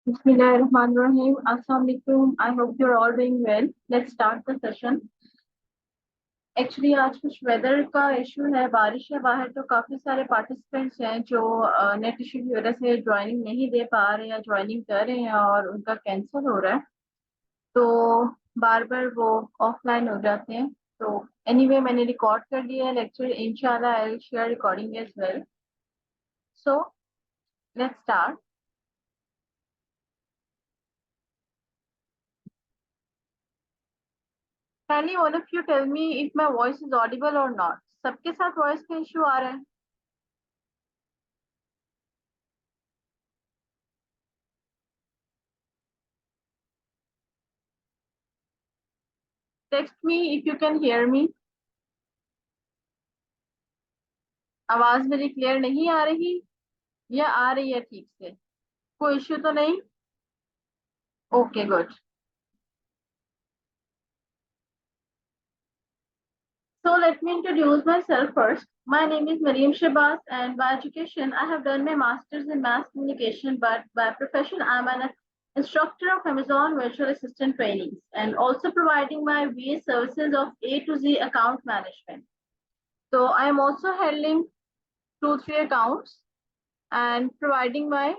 Bismillahirrahmanirrahim. Assalamu alaikum. I hope you're all doing well. Let's start the session. Actually आज कुछ weather का issue है, बारिश है बाहर, तो काफी सारे पार्टिसिपेंट्स हैं जो नेट इशू की वजह से ज्वाइनिंग नहीं दे पा रहे या ज्वाइनिंग कर रहे हैं और उनका कैंसिल हो रहा है, तो बार बार वो ऑफलाइन हो जाते हैं। तो एनीवे मैंने रिकॉर्ड कर लिया है लेक्चर, इंशाल्लाह I will share recording as well. So let's start. Kindly one of you tell me if my voice is audible or not. सबके साथ वॉइस का इशू आ रहा है? Text me if you can hear me. आवाज मेरी clear नहीं आ रही या आ रही है ठीक से? कोई इशू तो नहीं? Okay good. So let me introduce myself first. My name is Mariam Shabazz, and by education I have done my masters in mass communication, but by profession I'm an instructor of Amazon virtual assistant trainings and also providing my VA services of A to Z account management. So I am also handling 2-3 accounts and providing my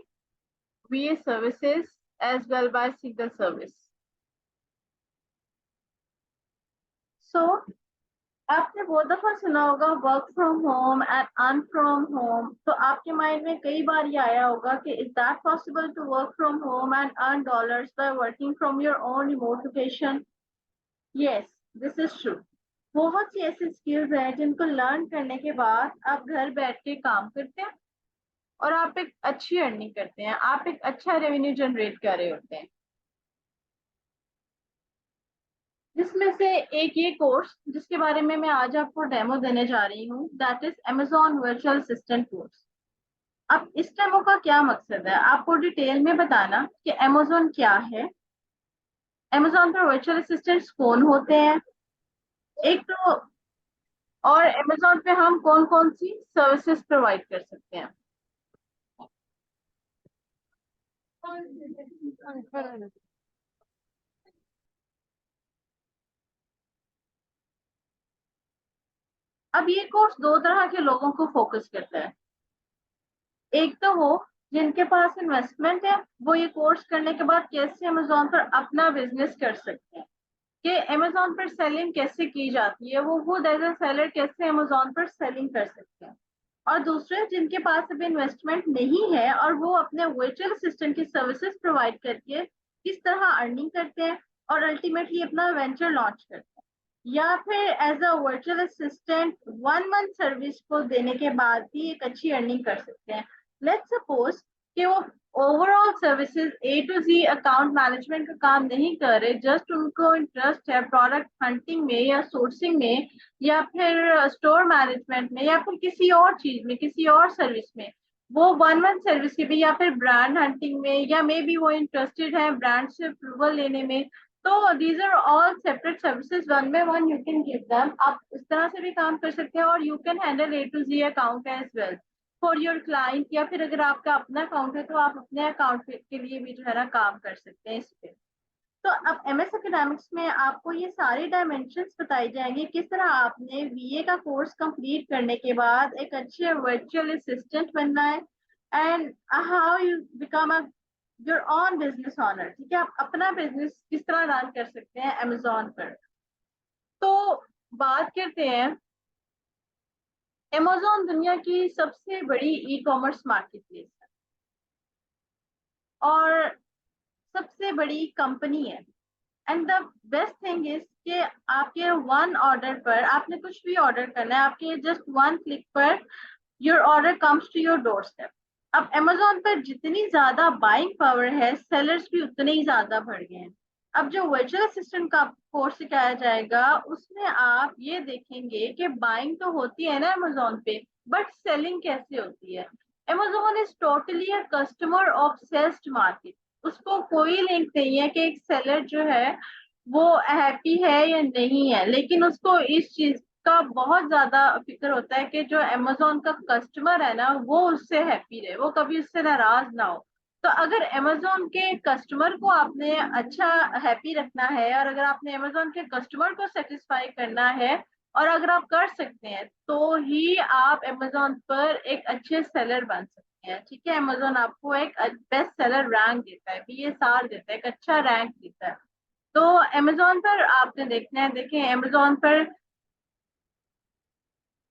VA services as well by single service. So आपने बहुत दफा सुना होगा work from home and earn from home, तो आपके mind में कई बार ये आया होगा कि is that possible to work from home and earn dollars by working from your own remote location? Yes, this is true. बहुत सी ऐसी स्किल्स हैं जिनको लर्न करने के बाद आप घर बैठ के काम करते हैं और आप एक अच्छी अर्निंग करते हैं, आप एक अच्छा रेवेन्यू जनरेट कर रहे होते हैं। जिसमें से एक ये कोर्स जिसके बारे में मैं आज आपको डेमो देने जा रही हूँ, that is Amazon virtual assistant course. अब इस डेमो का क्या मकसद है, आपको डिटेल में बताना कि अमेजोन क्या है, अमेजोन पर वर्चुअल असिस्टेंट्स कौन होते हैं, एक तो, और अमेजोन पे हम कौन कौन सी सर्विसेज प्रोवाइड कर सकते हैं। अब ये कोर्स दो तरह के लोगों को फोकस करता है। एक तो वो जिनके पास इन्वेस्टमेंट है, वो ये कोर्स करने के बाद कैसे अमेजोन पर अपना बिजनेस कर सकते हैं, कि अमेजोन पर सेलिंग कैसे की जाती है, वो खुद एज ए सेलर कैसे अमेजोन पर सेलिंग कर सकते हैं। और दूसरे जिनके पास अभी इन्वेस्टमेंट नहीं है और वो अपने वर्चुअल असिस्टेंट की सर्विसेज प्रोवाइड करके किस तरह अर्निंग करते हैं और अल्टीमेटली अपना वेंचर लॉन्च करते हैं, या फिर as a virtual assistant 1 month service को देने के बाद भी एक अच्छी अर्निंग कर सकते हैं। लेट्स सपोज कि वो overall services A to Z account management का काम नहीं कर रहे, जस्ट उनको इंटरेस्ट है प्रोडक्ट हंटिंग में या सोर्सिंग में या फिर स्टोर मैनेजमेंट में या फिर किसी और चीज में, किसी और सर्विस में, वो 1 मंथ सर्विस के भी, या फिर ब्रांड हंटिंग में, या मे बी वो इंटरेस्टेड है ब्रांड से अप्रूवल लेने में। तो these are all separate services, one by one you can give them. आप इस तरह से भी काम कर सकते हैं और you can handle A to Z account as well for your client, या फिर अगर आपका अपना अकाउंट है तो आप अपने अकाउंट के लिए भी जो है ना काम कर सकते हैं इस पे। तो अब एमएस एकेडमिक्स में आपको ये सारे डायमेंशंस बताई जाएंगे, किस तरह आपने वीए का कोर्स कंप्लीट करने के बाद एक अच्छे वर्चुअल असिस्टेंट बनना है, and how you become a your on business honour. ठीक है, आप अपना बिजनेस किस तरह रन कर सकते हैं अमेजोन पर। तो बात करते हैं, अमेजोन दुनिया की सबसे बड़ी ई कॉमर्स मार्केट प्लेस है और सबसे बड़ी कंपनी है। And the best thing is कि आपके वन ऑर्डर पर, आपने कुछ भी ऑर्डर करना है, आपके जस्ट 1 क्लिक पर your order comes to your doorstep. अब अमेजोन पर जितनी ज्यादा बाइंग पावर है, सेलर्स भी उतने ही ज्यादा बढ़ गए हैं। अब जो वर्चुअल असिस्टेंट का कोर्स सिखाया जाएगा उसमें आप ये देखेंगे कि बाइंग तो होती है ना अमेजोन पे, बट सेलिंग कैसे होती है। Amazon is totally a customer obsessed market. उसको कोई लिंक नहीं है कि एक सेलर जो है वो हैप्पी है या नहीं है, लेकिन उसको इस चीज का बहुत ज्यादा फिक्र होता है कि जो अमेजोन का कस्टमर है ना वो उससे हैप्पी रहे, वो कभी उससे नाराज ना हो। तो अगर अमेजोन के कस्टमर को आपने अच्छा हैप्पी रखना है, और अगर आपने अमेजोन के कस्टमर को सेटिस्फाई करना है, और अगर आप कर सकते हैं, तो ही आप अमेजोन पर एक अच्छे सेलर बन सकते हैं। ठीक है, अमेजोन आपको एक बेस्ट सेलर रैंक देता है, BSR देता है, एक अच्छा रैंक देता है। तो अमेजोन पर आपने देखना है, देखें अमेजोन पर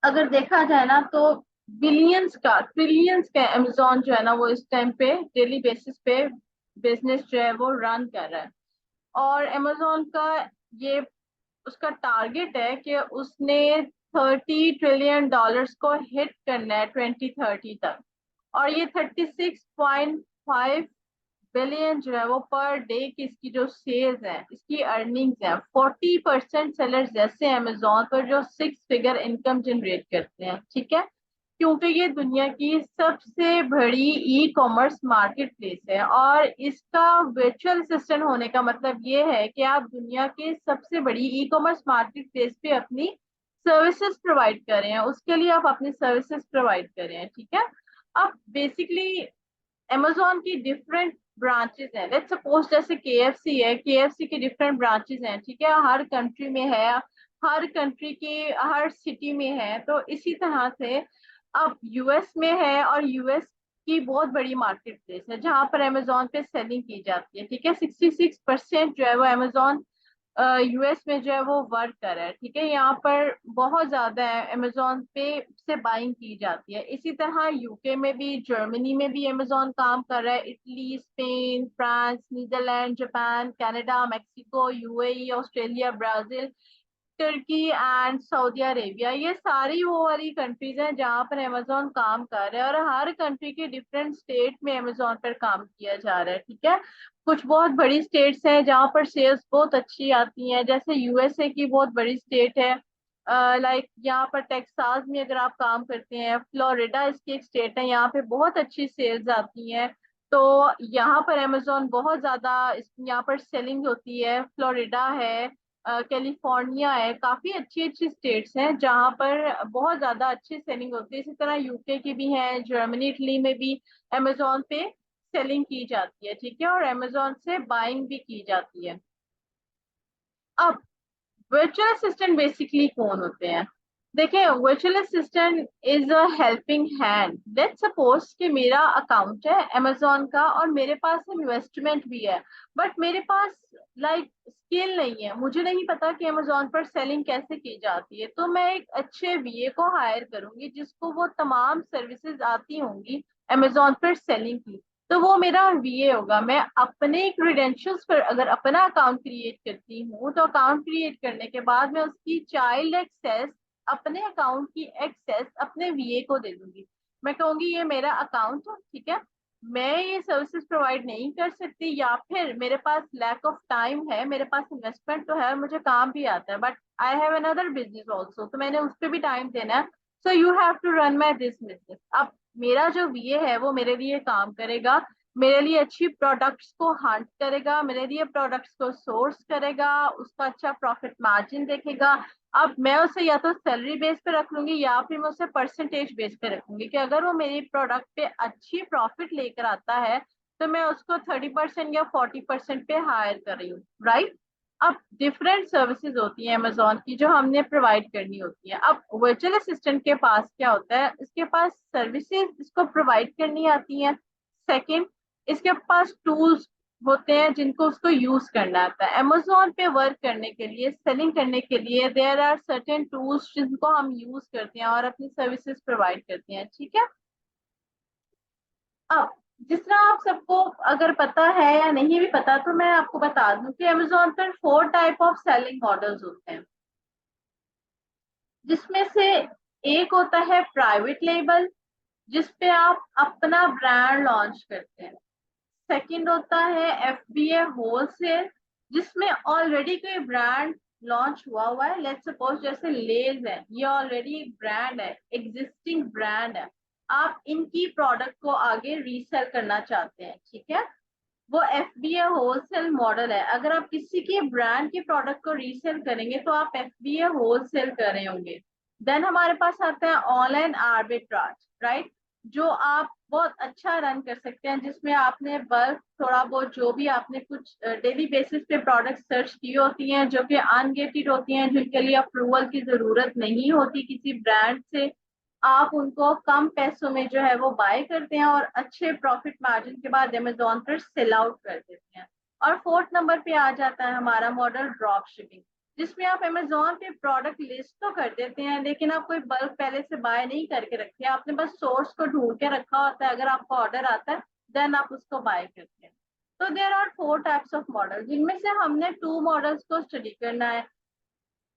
अगर देखा जाए ना, तो बिलियंस का ट्रिलियंस का अमेजोन जो है ना, वो इस टाइम पे डेली बेसिस पे बिजनेस जो है वो रन कर रहा है। और अमेजोन का ये उसका टारगेट है कि उसने $30 ट्रिलियन को हिट करना है 2030 तक। और ये 36.5 बिलियन जो है वो पर डे की इसकी जो सेल्स है, इसकी अर्निंग्स है। 40% सेलर्स जैसे अमेजोन पर जो 6 फिगर इनकम जनरेट करते हैं। ठीक है, क्योंकि ये दुनिया की सबसे बड़ी ई कॉमर्स मार्केट प्लेस है। और इसका वर्चुअल असिस्टेंट होने का मतलब ये है कि आप दुनिया के सबसे बड़ी ई कॉमर्स मार्केट प्लेस पे अपनी सर्विसेज प्रोवाइड कर रहे हैं, उसके लिए आप अपनी सर्विसेज प्रोवाइड कर रहे हैं। ठीक है, अब बेसिकली अमेजोन की डिफरेंट ब्रांचेस हैं। लेट्स सपोज जैसे KFC है, KFC की डिफरेंट ब्रांचेस हैं। ठीक है, हर कंट्री में है, हर कंट्री की हर सिटी में है। तो इसी तरह से अब US में है, और US की बहुत बड़ी मार्केट प्लेस है जहां पर अमेजोन पे सेलिंग की जाती है। ठीक है, 66% जो है वो अमेजोन US में जो है वो वर्क कर रहा है। ठीक है, यहाँ पर बहुत ज्यादा है अमेजोन पे से बाइंग की जाती है। इसी तरह UK में भी, जर्मनी में भी अमेजोन काम कर रहा है। Italy, Spain, France, Netherlands, Japan, Canada, Mexico, UAE, Australia, Brazil, तुर्की एंड सऊदी अरेबिया, ये सारी वो वाली कंट्रीज हैं जहाँ पर अमेजोन काम कर रहा है। और हर कंट्री के डिफरेंट स्टेट में अमेजोन पर काम किया जा रहा है। ठीक है, कुछ बहुत बड़ी स्टेट्स हैं जहाँ पर सेल्स बहुत अच्छी आती हैं, जैसे USA की बहुत बड़ी स्टेट है। लाइक यहाँ पर टेक्सास में अगर आप काम करते हैं, फ्लोरिडा इसकी एक स्टेट है, यहाँ पे बहुत अच्छी सेल्स आती हैं। तो यहाँ पर अमेजोन बहुत ज्यादा यहाँ पर सेलिंग होती है। फ्लोरिडा है, कैलिफोर्निया है, काफी अच्छी अच्छी स्टेट्स हैं जहाँ पर बहुत ज्यादा अच्छी सेलिंग होती है। इसी तरह UK की भी है, जर्मनी, इटली में भी अमेजोन पे सेलिंग की जाती है। ठीक है, और अमेजोन से बाइंग भी की जाती है। अब वर्चुअल असिस्टेंट बेसिकली कौन होते हैं? देखिए, virtual assistant is a helping hand. Let's suppose कि मेरा अकाउंट है अमेजोन का, और मेरे पास इन्वेस्टमेंट भी है, बट मेरे पास लाइक स्किल नहीं है, मुझे नहीं पता कि अमेजोन पर सेलिंग कैसे की जाती है। तो मैं एक अच्छे VA को हायर करूंगी जिसको वो तमाम सर्विसेज आती होंगी अमेजोन पर सेलिंग की। तो वो मेरा VA होगा। मैं अपने क्रीडेंशियल्स पर अगर अपना अकाउंट क्रिएट करती हूँ, तो अकाउंट क्रिएट करने के बाद मैं उसकी चाइल्ड एक्सेस, अपने अकाउंट की एक्सेस अपने VA को दे दूंगी। मैं कहूंगी ये मेरा अकाउंट है, ठीक है, मैं ये सर्विसेज प्रोवाइड नहीं कर सकती, या फिर मेरे पास लैक ऑफ टाइम है, मेरे पास इन्वेस्टमेंट तो है, मुझे काम भी आता है, but I have another business also, तो मैंने उस पर भी टाइम देना है। So you have to run my this business. अब मेरा जो VA है वो मेरे लिए काम करेगा, मेरे लिए अच्छी प्रोडक्ट्स को हंट करेगा, मेरे लिए प्रोडक्ट्स को सोर्स करेगा, उसका अच्छा प्रॉफिट मार्जिन देखेगा। अब मैं उसे या तो सैलरी बेस पे रख लूंगी, या फिर मैं उसे परसेंटेज बेस पे रखूंगी कि अगर वो मेरी प्रोडक्ट पे अच्छी प्रॉफिट लेकर आता है, तो मैं उसको 30% या 40% पे हायर कर रही हूँ। राइट, अब डिफरेंट सर्विसेज होती हैं अमेजोन की जो हमने प्रोवाइड करनी होती है। अब वर्चुअल असिस्टेंट के पास क्या होता है, इसके पास सर्विसेज इसको प्रोवाइड करनी आती हैं। सेकंड, इसके पास टूल्स होते हैं जिनको उसको यूज करना आता है। अमेजोन पे वर्क करने के लिए, सेलिंग करने के लिए देयर आर सर्टेन टूल्स जिनको हम यूज करते हैं और अपनी सर्विसेज प्रोवाइड करते हैं। ठीक है, अब जिस तरह आप सबको अगर पता है या नहीं भी पता, तो मैं आपको बता दूं कि अमेजोन पर 4 टाइप ऑफ सेलिंग मॉडल्स होते हैं, जिसमें से एक होता है प्राइवेट लेबल, जिसपे आप अपना ब्रांड लॉन्च करते हैं। सेकंड होता है FBA होलसेल, जिसमें ऑलरेडी कोई ब्रांड लॉन्च हुआ है। लेट्स सपोज जैसे लेज है, ये ऑलरेडी एक ब्रांड है, एग्जिस्टिंग ब्रांड है, आप इनकी प्रोडक्ट को आगे रीसेल करना चाहते हैं। ठीक है, वो FBA होलसेल मॉडल है। अगर आप किसी की ब्रांड की प्रोडक्ट को रीसेल करेंगे तो आप FBA होलसेल कर रहे होंगे। देन हमारे पास आता है ऑनलाइन आर्बिट्राज। राइट, जो आप बहुत अच्छा रन कर सकते हैं, जिसमें आपने बल्क थोड़ा बहुत जो भी आपने कुछ डेली बेसिस पे प्रोडक्ट सर्च की होती हैं जो कि अनगेटेड होती हैं, जिनके लिए अप्रूवल की जरूरत नहीं होती किसी ब्रांड से, आप उनको कम पैसों में जो है वो बाय करते हैं और अच्छे प्रॉफिट मार्जिन के बाद अमेजोन पर सेल आउट कर देते हैं। और फोर्थ नंबर पे आ जाता है हमारा मॉडल ड्रॉप शिपिंग, जिसमें आप अमेजोन पे प्रोडक्ट लिस्ट तो कर देते हैं लेकिन आप कोई बल्क पहले से बाय नहीं करके रखे, आपने बस सोर्स को ढूंढ के रखा होता है, अगर आपको ऑर्डर आता है देन आप उसको बाय करते हैं। तो there are four types of model, जिनमें से हमने टू मॉडल्स को स्टडी करना है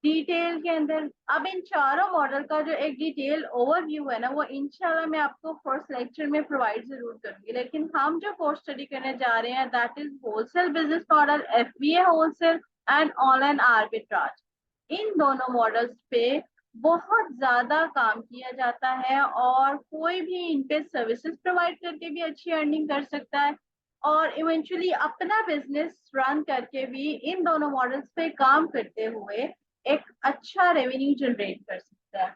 डिटेल के अंदर। अब इन चारों मॉडल का जो एक डिटेल ओवरव्यू है ना, वो इंशाल्लाह मैं आपको फर्स्ट लेक्चर में प्रोवाइड जरूर करूंगी, लेकिन हम जो कोर्स स्टडी करने जा रहे हैं that is wholesale business model, FBA wholesale and online arbitrage. इन दोनों मॉडल्स पे बहुत ज्यादा काम किया जाता है और कोई भी इन पे सर्विसेज प्रोवाइड करके भी अच्छी अर्निंग कर सकता है और इवेंचुअली अपना बिजनेस रन करके भी इन दोनों मॉडल्स पे काम करते हुए एक अच्छा रेवेन्यू जनरेट कर सकता है।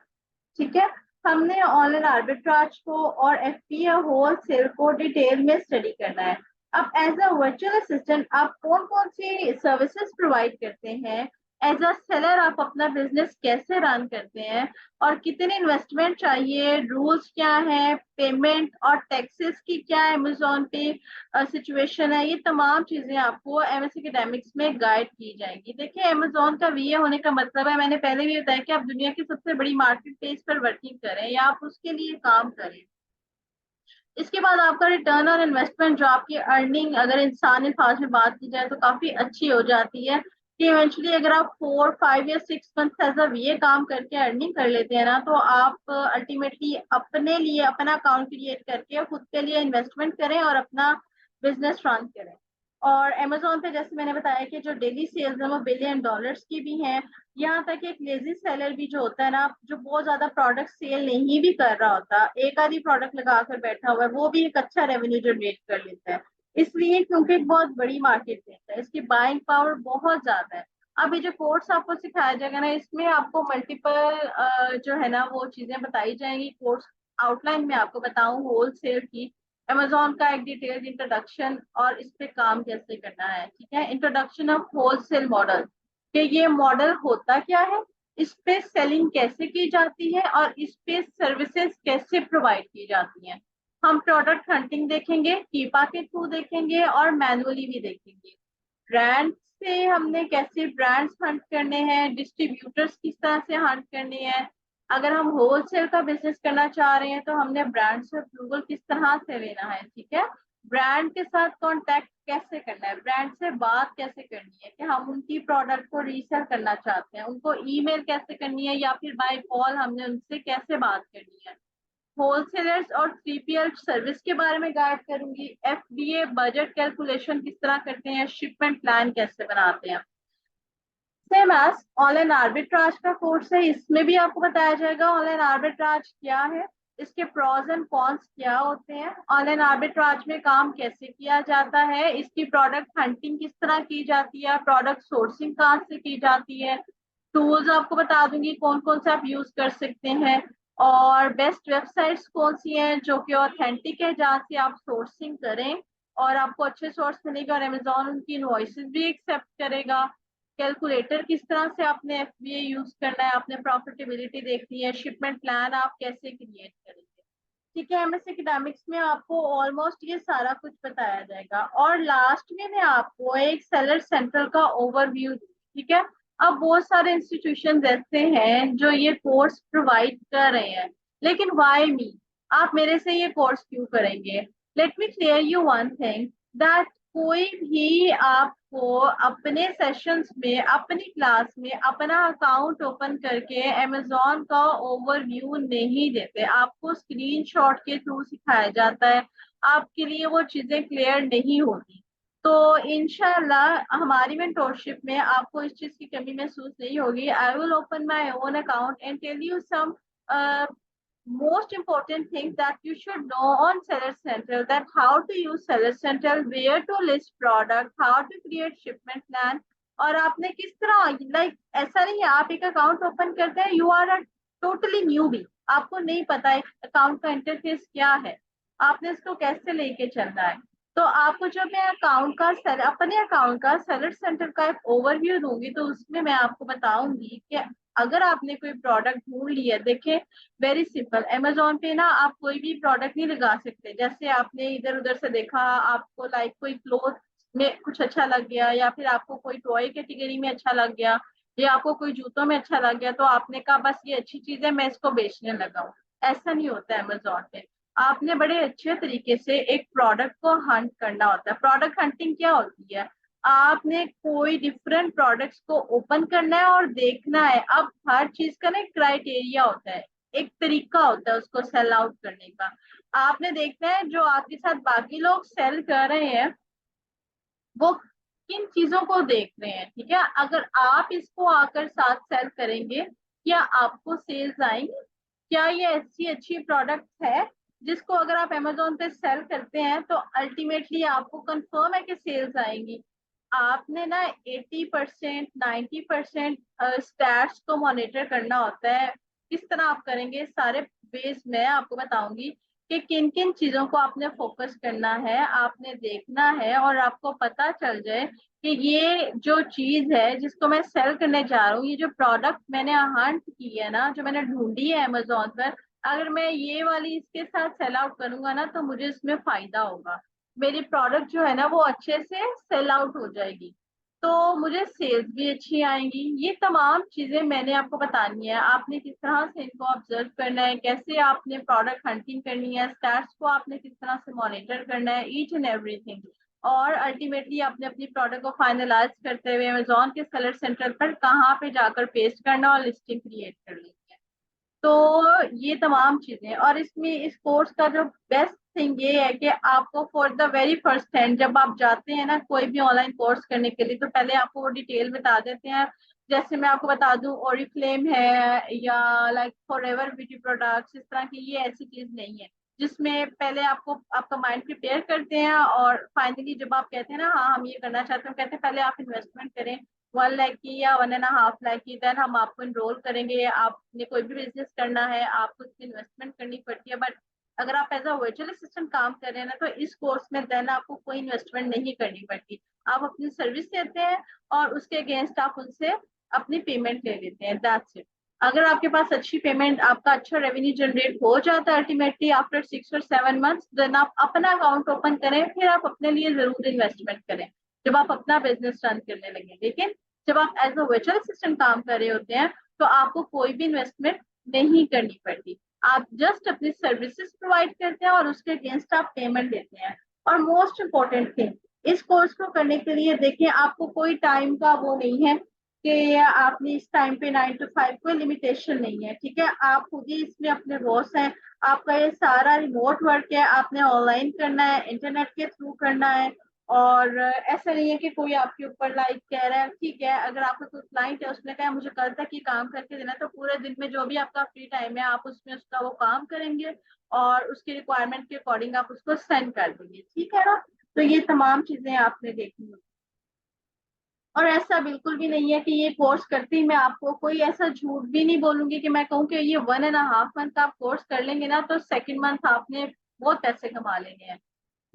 ठीक है, हमने ऑनलाइन आर्बिट्राज को और एफपीए होलसेल को डिटेल में स्टडी करना है। अब एज अ वर्चुअल असिस्टेंट आप कौन कौन सी सर्विसेज प्रोवाइड करते हैं, एज अ सेलर आप अपना बिजनेस कैसे रन करते हैं और कितने इन्वेस्टमेंट चाहिए, रूल्स क्या है, पेमेंट और टैक्सेस की क्या अमेजोन पे सिचुएशन है, ये तमाम चीजें आपको एमएस एकेडमिक्स में गाइड की जाएंगी। देखिए अमेजोन का वीए होने का मतलब है, मैंने पहले भी बताया कि आप दुनिया की सबसे बड़ी मार्केट प्लेस पर वर्किंग करें या आप उसके लिए काम करें। इसके बाद आपका रिटर्न ऑन इन्वेस्टमेंट, जो आपकी अर्निंग अगर इंसान लिहाज में बात की जाए तो काफी अच्छी हो जाती है कि इवेंचुअली अगर आप 4 5 या 6 मंथ एज अ वीए काम करके अर्निंग कर लेते हैं ना, तो आप अल्टीमेटली अपने लिए अपना अकाउंट क्रिएट करके खुद के लिए इन्वेस्टमेंट करें और अपना बिजनेस रन करें। और अमेजोन पे जैसे मैंने बताया कि जो डेली सेल्स है वो $1 बिलियन की भी है। यहाँ तक एक लेजी सेलर भी जो होता है ना, जो बहुत ज्यादा प्रोडक्ट सेल नहीं भी कर रहा होता, एक आधी प्रोडक्ट लगा कर बैठा हुआ है, वो भी एक अच्छा रेवेन्यू जनरेट कर लेता है। इसलिए क्योंकि एक बहुत बड़ी मार्केट प्लेस है, इसकी बाइंग पावर बहुत ज्यादा है। अब ये जो कोर्स आपको सिखाया जाएगा ना, इसमें आपको मल्टीपल जो है ना वो चीजें बताई जाएंगी। कोर्स आउटलाइन में आपको बताऊं होलसेल की, अमेजोन का एक डिटेल्ड इंट्रोडक्शन और इस पे काम कैसे करना है। ठीक है, इंट्रोडक्शन ऑफ होलसेल मॉडल, कि ये मॉडल होता क्या है, इस पे सेलिंग कैसे की जाती है और इस पे सर्विसेज कैसे प्रोवाइड की जाती हैं। हम प्रोडक्ट हंटिंग देखेंगे, कीपा के थ्रू देखेंगे और मैनुअली भी देखेंगे। ब्रांड से हमने कैसे ब्रांड्स हंट करने हैं, डिस्ट्रीब्यूटर्स किस तरह से हंट करने हैं। अगर हम होलसेल का बिजनेस करना चाह रहे हैं तो हमने ब्रांड से अप्रूवल किस तरह से लेना है। ठीक है, ब्रांड के साथ कांटेक्ट कैसे करना है, ब्रांड से बात कैसे करनी है कि हम उनकी प्रोडक्ट को रीसेल करना चाहते हैं, उनको ईमेल कैसे करनी है या फिर बाय कॉल हमने उनसे कैसे बात करनी है। होलसेलर्स और 3PL सर्विस के बारे में गाइड करूंगी। एफडीए बजट कैलकुलेशन किस तरह करते हैं, शिपमेंट प्लान कैसे बनाते हैं। सेम एज ऑनलाइन आर्बिट्राज का कोर्स है, इसमें भी आपको बताया जाएगा ऑनलाइन आर्बिट्राज क्या है, इसके प्रॉज एंड कॉन्स क्या होते हैं, ऑनलाइन आर्बिट्राज में काम कैसे किया जाता है, इसकी प्रोडक्ट हंटिंग किस तरह की जाती है, प्रोडक्ट सोर्सिंग कहाँ से की जाती है, टूल्स आपको बता दूंगी कौन कौन से आप यूज कर सकते हैं और बेस्ट वेबसाइट्स कौन सी हैं जो कि ऑथेंटिक है, जहाँ से आप सोर्सिंग करें और आपको अच्छे सोर्स मिलेगा और अमेजोन उनकी इनवॉइसेस भी एक्सेप्ट करेगा। कैलकुलेटर किस तरह से आपने एफबीए यूज करना है, आपने प्रॉफिटेबिलिटी देखनी है, शिपमेंट प्लान आप कैसे क्रिएट करेंगे। ठीक है, एमएस एकेडमिक्स में आपको ऑलमोस्ट ये सारा कुछ बताया जाएगा और लास्ट में मैं आपको एक सेलर सेंट्रल का ओवरव्यू दूँ। ठीक है, अब बहुत सारे इंस्टीट्यूशन ऐसे हैं जो ये कोर्स प्रोवाइड कर रहे हैं, लेकिन वाई मी, आप मेरे से ये कोर्स क्यों करेंगे। Let me clear you one thing, that कोई भी आपको अपने सेशंस में अपनी क्लास में अपना अकाउंट ओपन करके अमेजोन का ओवरव्यू नहीं देते, आपको स्क्रीनशॉट के थ्रू सिखाया जाता है, आपके लिए वो चीजें क्लियर नहीं होती। तो इंशाल्लाह हमारी मेंटोरशिप में आपको इस चीज की कमी महसूस नहीं होगी। I will open my own account and tell you some most important things that you should know on Seller Central, that how to use Seller Central, where to list product, how to create shipment plan और आपने किस तरह, like ऐसा नहीं है आप एक account open करते हैं you are a totally newbie, आपको नहीं पता है अकाउंट का इंटरफेस क्या है, आपने इसको कैसे लेके चलना है। तो आपको जब मैं अपने अकाउंट का सेलर सेंटर का एक ओवरव्यू दूंगी, तो उसमें मैं आपको बताऊंगी कि अगर आपने कोई प्रोडक्ट ढूंढ लिया, देखिए वेरी सिंपल, अमेजोन पे ना आप कोई भी प्रोडक्ट नहीं लगा सकते। जैसे आपने इधर उधर से देखा, आपको लाइक कोई क्लोथ में कुछ अच्छा लग गया, या फिर आपको कोई टॉय कैटेगरी में अच्छा लग गया, या आपको कोई जूतों में अच्छा लग गया, तो आपने कहा बस ये अच्छी चीज है, मैं इसको बेचने लगा हूँ। ऐसा नहीं होता है अमेजोन पे। आपने बड़े अच्छे तरीके से एक प्रोडक्ट को हंट करना होता है। प्रोडक्ट हंटिंग क्या होती है? आपने कोई डिफरेंट प्रोडक्ट्स को ओपन करना है और देखना है। अब हर चीज का ना एक क्राइटेरिया होता है, एक तरीका होता है उसको सेल आउट करने का। आपने देखना है जो आपके साथ बाकी लोग सेल कर रहे हैं वो किन चीजों को देख रहे हैं, ठीक है। अगर आप इसको आकर साथ सेल करेंगे, क्या आपको सेल्स आएंगी? क्या ये ऐसी अच्छी प्रोडक्ट है जिसको अगर आप अमेजोन पे सेल करते हैं तो अल्टीमेटली आपको कंफर्म है कि सेल्स आएंगी? आपने ना 80% 90% स्टैट्स को मॉनिटर करना होता है। किस तरह आप करेंगे सारे बेस मैं आपको बताऊंगी कि किन किन चीजों को आपने फोकस करना है, आपने देखना है, और आपको पता चल जाए कि ये जो चीज है जिसको मैं सेल करने जा रहा हूँ, ये जो प्रोडक्ट मैंने हंट की है ना, जो मैंने ढूंढी है अमेजोन पर, अगर मैं ये वाली इसके साथ सेल आउट करूंगा ना तो मुझे इसमें फायदा होगा, मेरी प्रोडक्ट जो है ना वो अच्छे से सेल आउट हो जाएगी, तो मुझे सेल्स भी अच्छी आएंगी। ये तमाम चीजें मैंने आपको बतानी है। आपने किस तरह से इनको ऑब्जर्व करना है, कैसे आपने प्रोडक्ट हंटिंग करनी है, स्टैट्स को आपने किस तरह से मॉनिटर करना है, ईच एंड एवरीथिंग। और अल्टीमेटली आपने अपनी प्रोडक्ट को फाइनलाइज करते हुए अमेजोन के सेलर सेंटर पर कहाँ पे जाकर पेस्ट करना और लिस्टिंग क्रिएट कर लेनी है। तो ये तमाम चीजें, और इसमें इस कोर्स का जो बेस्ट थिंग ये है कि आपको for the very first time जब आप जाते हैं ना कोई भी ऑनलाइन कोर्स करने के लिए, तो पहले आपको वो डिटेल बता देते हैं। जैसे मैं आपको बता दूं, ओरिफ्लेम है या लाइक फॉरएवर ब्यूटी प्रोडक्ट्स, इस तरह की ये ऐसी चीज नहीं है जिसमें पहले आपको आपका माइंड प्रिपेयर करते हैं और फाइनली जब आप कहते हैं ना हाँ हम ये करना चाहते हैं, कहते हैं पहले आप इन्वेस्टमेंट करें 1 लाख की या 1.5 लाख की, देन हम आपको इनरोल करेंगे। आपने कोई भी बिजनेस करना है आपको इसमें इन्वेस्टमेंट करनी पड़ती है, बट अगर आप एज अ वर्चुअल असिस्टेंट काम कर रहे हैं ना तो इस कोर्स में देन आपको कोई इन्वेस्टमेंट नहीं करनी पड़ती। आप अपनी सर्विस देते हैं और उसके अगेंस्ट आप उनसे अपनी पेमेंट ले लेते हैं, दैट्स इट। अगर आपके पास अच्छी पेमेंट, आपका अच्छा रेवेन्यू जनरेट हो जाता है अल्टीमेटली आफ्टर 6 और 7 मंथ्स, देन आप अपना अकाउंट ओपन करें, फिर आप अपने लिए जरूर इन्वेस्टमेंट करें जब आप अपना बिजनेस रन करने लगे। लेकिन जब आप एज अ वर्चुअल असिस्टेंट काम कर रहे होते हैं तो आपको कोई भी इन्वेस्टमेंट नहीं करनी पड़ती। आप जस्ट अपनी सर्विसेज प्रोवाइड करते हैं और उसके अगेंस्ट आप पेमेंट देते हैं। और मोस्ट इम्पोर्टेंट थिंग, इस कोर्स को करने के लिए देखिए आपको कोई टाइम का वो नहीं है कि आपने इस टाइम पे 9 to 5, कोई लिमिटेशन नहीं है, ठीक है। आप खुद ही इसमें अपने बॉस हैं। आपका ये सारा रिमोट वर्क है, आपने ऑनलाइन करना है, इंटरनेट के थ्रू करना है। और ऐसा नहीं है कि कोई आपके ऊपर लाइक कह रहा है, ठीक है अगर आपका कोई क्लाइंट है उसने कहा मुझे कल तक ये काम करके देना, तो पूरे दिन में जो भी आपका फ्री टाइम है आप उसमें उसका वो काम करेंगे और उसकी रिक्वायरमेंट के अकॉर्डिंग आप उसको सेंड कर देंगे, ठीक है ना। तो ये तमाम चीजें आपने देखनी होगी। और ऐसा बिल्कुल भी नहीं है कि ये कोर्स करते ही मैं आपको कोई ऐसा झूठ भी नहीं बोलूंगी कि मैं कहूँ कि ये 1.5 मंथ आप कोर्स कर लेंगे ना तो सेकेंड मंथ आपने बहुत पैसे कमा लेंगे हैं।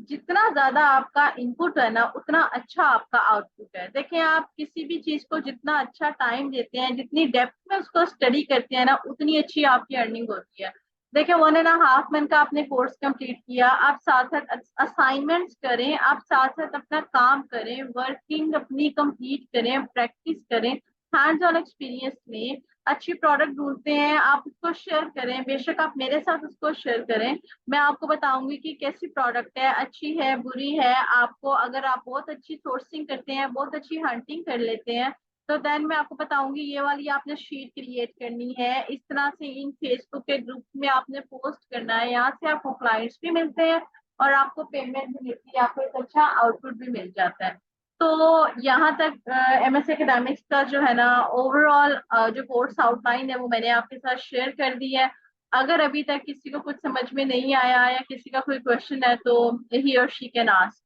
जितना ज्यादा आपका इनपुट है ना उतना अच्छा आपका आउटपुट है। देखिए आप किसी भी चीज को जितना अच्छा टाइम देते हैं, जितनी डेप्थ में उसको स्टडी करते हैं ना, उतनी अच्छी आपकी अर्निंग होती है। देखिए 1.5 मंथ का आपने कोर्स कंप्लीट किया, आप साथ साथ असाइनमेंट्स करें, आप साथ साथ अपना काम करें, वर्किंग अपनी कंप्लीट करें, प्रैक्टिस करें, हैंड्स ऑन एक्सपीरियंस लें, अच्छी प्रोडक्ट ढूंढते हैं आप उसको शेयर करें, बेशक आप मेरे साथ उसको शेयर करें। मैं आपको बताऊंगी कि कैसी प्रोडक्ट है, अच्छी है बुरी है। आपको अगर आप बहुत अच्छी सोर्सिंग करते हैं, बहुत अच्छी हंटिंग कर लेते हैं, तो देन मैं आपको बताऊंगी ये वाली आपने शीट क्रिएट करनी है, इस तरह से इन फेसबुक के ग्रुप में आपने पोस्ट करना है, यहाँ से आपको क्लाइंट्स भी मिलते हैं और आपको पेमेंट भी मिलती है, आपको एक अच्छा आउटपुट भी मिल जाता है। तो यहाँ तक एमएस एकेडमिक्स का जो है ना ओवरऑल जो कोर्स आउटलाइन है वो मैंने आपके साथ शेयर कर दी है। अगर अभी तक किसी को कुछ समझ में नहीं आया या किसी का कोई क्वेश्चन है तो ही और she can ask.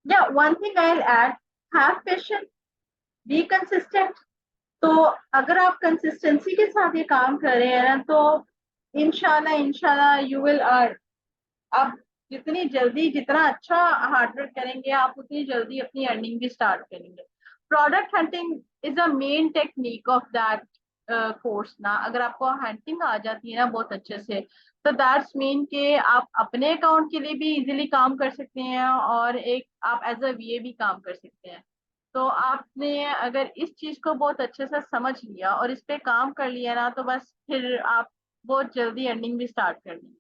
Yeah, one thing I'll add, have patience, be consistent, तो अगर आप कंसिस्टेंसी के साथ ये काम कर रहे हैं ना, तो इंशाल्लाह इंशाल्लाह यू विल अर्न। आप जितनी जल्दी, जितना अच्छा हार्डवर्क करेंगे, आप उतनी जल्दी अपनी अर्निंग भी स्टार्ट करेंगे। Product hunting is a main technique of that course ना। अगर आपको हंटिंग आ जाती है ना बहुत अच्छे से, तो दैट्स मीन कि आप अपने अकाउंट के लिए भी इजीली काम कर सकते हैं, और एक आप एज अ वीए भी काम कर सकते हैं। तो आपने अगर इस चीज को बहुत अच्छे से समझ लिया और इस पे काम कर लिया ना, तो बस फिर आप बहुत जल्दी अर्निंग भी स्टार्ट कर लेंगे।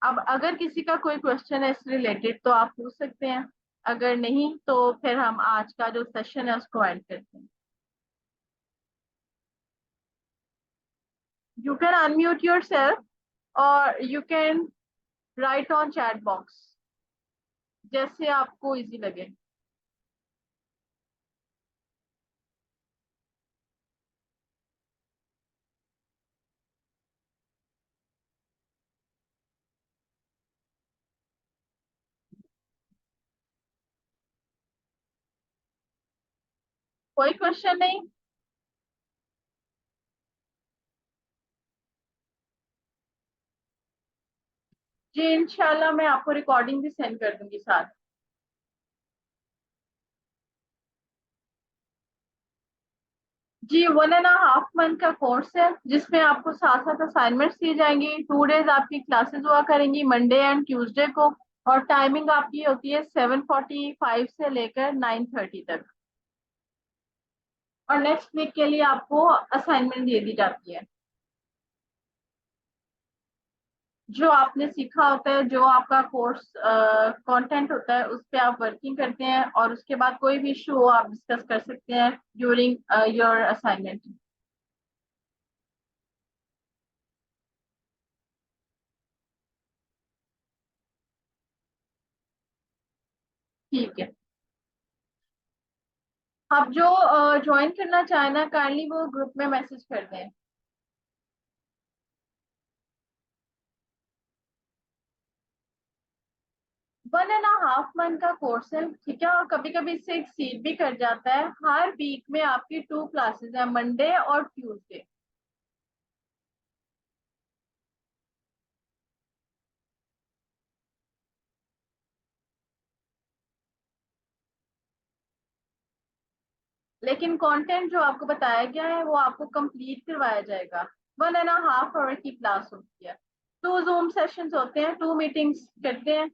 अब अगर किसी का कोई क्वेश्चन है इससे रिलेटेड तो आप पूछ सकते हैं, अगर नहीं तो फिर हम आज का जो सेशन है उसको एंड करते हैं। You can unmute yourself और you can write on chat box, जैसे आपको इजी लगे। कोई क्वेश्चन नहीं? जी इंशाल्लाह मैं आपको रिकॉर्डिंग भी सेंड कर दूंगी साथ। जी 1.5 मंथ का कोर्स है, जिसमें आपको साथ साथ असाइनमेंट्स दी जाएंगी। 2 डेज आपकी क्लासेस हुआ करेंगी, मंडे एंड ट्यूसडे को। और टाइमिंग आपकी होती है 7:45 से लेकर 9:30 तक। और नेक्स्ट वीक के लिए आपको असाइनमेंट दे दी जाती है। जो आपने सीखा होता है, जो आपका कोर्स कंटेंट होता है, उस पे आप वर्किंग करते हैं, और उसके बाद कोई भी इशू हो आप डिस्कस कर सकते हैं ड्यूरिंग योर असाइनमेंट। ठीक है। आप जो ज्वाइन करना चाहे ना, काइंडली वो ग्रुप में मैसेज कर दें। 1.5 मंथ का कोर्स है, ठीक है। और कभी कभी इससे एक्सीड भी कर जाता है। हर वीक में आपकी 2 क्लासेस है, मंडे और ट्यूसडे। लेकिन कंटेंट जो आपको बताया गया है वो आपको कंप्लीट करवाया जाएगा। 1.5 आवर की क्लास होती है। 2 जूम सेशंस होते हैं, 2 मीटिंग्स करते हैं।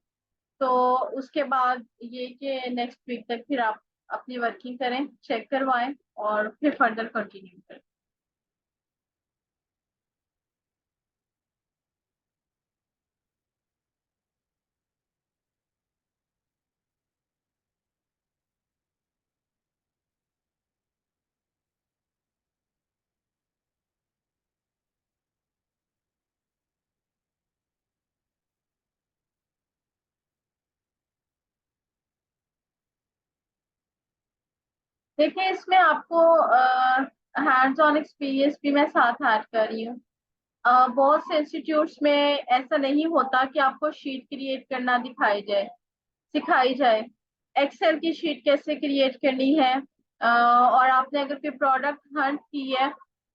तो उसके बाद ये कि नेक्स्ट वीक तक फिर आप अपनी वर्किंग करें, चेक करवाएं, और फिर फर्दर कंटिन्यू करें। देखिए इसमें आपको हैंड्स ऑन एक्सपीरियंस भी मैं साथ ऐड कर रही हूँ। बहुत से इंस्टीट्यूट्स में ऐसा नहीं होता कि आपको शीट क्रिएट करना दिखाई जाए, सिखाई जाए। एक्सेल की शीट कैसे क्रिएट करनी है, और आपने अगर कोई प्रोडक्ट हंट की है,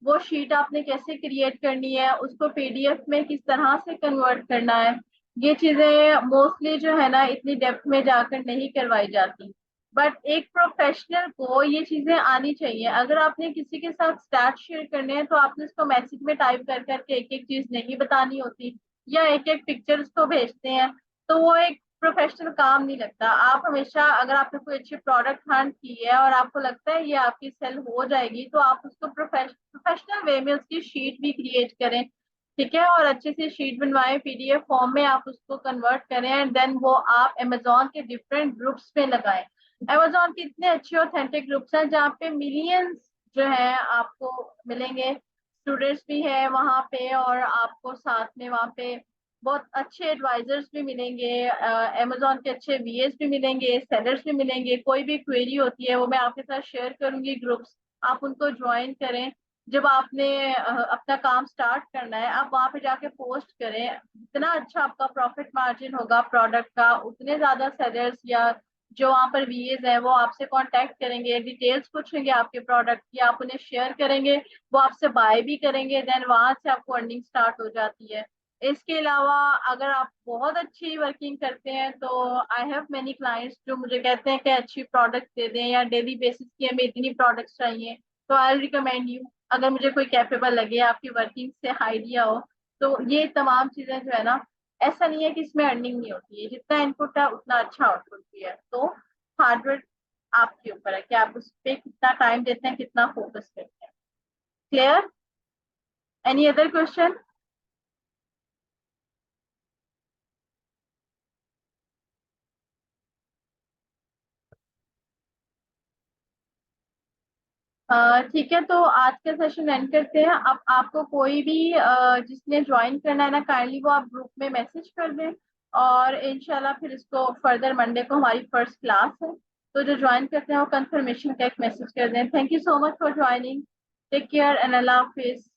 वो शीट आपने कैसे क्रिएट करनी है, उसको पीडीएफ में किस तरह से कन्वर्ट करना है। ये चीजें मोस्टली जो है ना इतनी डेप्थ में जाकर नहीं करवाई जाती। बट एक प्रोफेशनल को ये चीजें आनी चाहिए। अगर आपने किसी के साथ स्टैट शेयर करने हैं, तो आपने उसको मैसेज में टाइप कर करके एक एक चीज नहीं बतानी होती, या एक एक पिक्चर उसको भेजते हैं। तो वो एक प्रोफेशनल काम नहीं लगता। आप हमेशा, अगर आपने कोई अच्छी प्रोडक्ट हंट की है और आपको लगता है ये आपकी सेल हो जाएगी, तो आप उसको प्रोफेशनल वे में उसकी शीट भी क्रिएट करें, ठीक है। और अच्छे से शीट बनवाएं, पीडीएफ फॉर्म में आप उसको कन्वर्ट करें, एंड देन वो आप अमेजोन के डिफरेंट ग्रुप्स में लगाएं। अमेजोन के इतने अच्छे ऑथेंटिक ग्रुप्स हैं जहाँ पे मिलियंस जो है आपको मिलेंगे। स्टूडेंट्स भी है वहाँ पे, और आपको साथ में वहाँ पे बहुत अच्छे एडवाइजर्स भी मिलेंगे, अमेजोन के अच्छे वीएस भी मिलेंगे, सेलर्स भी मिलेंगे। कोई भी क्वेरी होती है वो मैं आपके साथ शेयर करूंगी ग्रुप्स, आप उनको ज्वाइन करें। जब आपने अपना काम स्टार्ट करना है, आप वहां पे जाके पोस्ट करें। जितना अच्छा आपका प्रॉफिट मार्जिन होगा प्रोडक्ट का, उतने ज्यादा सेलर्स या जो वहाँ पर वीएज है वो आपसे कांटेक्ट करेंगे, डिटेल्स पूछेंगे आपके प्रोडक्ट की, आप उन्हें शेयर करेंगे, वो आपसे बाय भी करेंगे, देन वहां से आपको अर्निंग स्टार्ट हो जाती है। इसके अलावा अगर आप बहुत अच्छी वर्किंग करते हैं तो आई हैव मेनी क्लाइंट्स जो मुझे कहते हैं कि अच्छी प्रोडक्ट दे दें या डेली बेसिस की हमें इतनी प्रोडक्ट्स चाहिए, तो आई रिकमेंड यू। अगर मुझे कोई कैपेबल लगे, आपकी वर्किंग से आइडिया हो, तो ये तमाम चीजें जो है ना, ऐसा नहीं है कि इसमें अर्निंग नहीं होती है, जितना इनपुट है उतना अच्छा आउटपुट भी है। तो हार्डवर्क आपके ऊपर है कि आप उस पर कितना टाइम देते हैं, कितना फोकस करते हैं। क्लियर? Any other question? ठीक है, तो आज का सेशन एंड करते हैं। अब आपको कोई भी जिसने ज्वाइन करना है ना, काइंडली वो आप ग्रुप में मैसेज कर दें, और इंशाल्लाह फिर इसको फर्दर मंडे को हमारी फर्स्ट क्लास है, तो जो ज्वाइन करते हैं वो कंफर्मेशन का एक मैसेज कर दें। Thank you so much for joining. Take care and अल्लाह हाफिज।